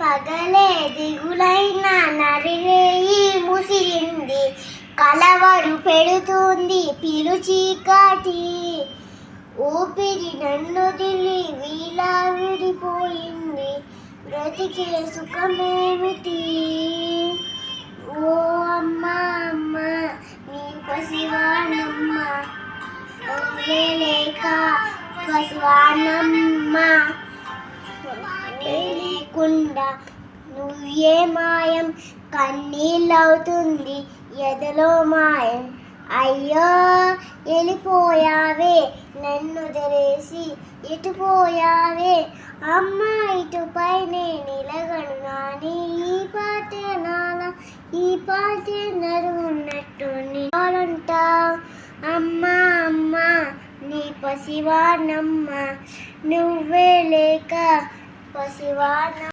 పగలే దిగులైన నరిరేయి ముసిరింది, కలవరు పెడుతుంది పిలుచీకటి. ఊపిరి నన్నొదిలి వీలా విడిపోయింది, బ్రతికే సుఖమేమిటి? ఓ అమ్మ అమ్మ నీ పసివానమ్మ, లేక పసివానమ్మ లేకుండా నువ్వే మాయం, కన్నీళ్ళవుతుంది ఎదలో మాయం. అయ్యో వెళ్ళిపోయావే నన్ను వదిలేసి, ఎటుపోయావే అమ్మ, ఇటుపై నిలగను నాని. ఈ పాటే నాలా, ఈ పాటే నడువున్నట్టు నింట. అమ్మ అమ్మ నీ పసివానమ్మ, నువ్వే లేక పసివాన.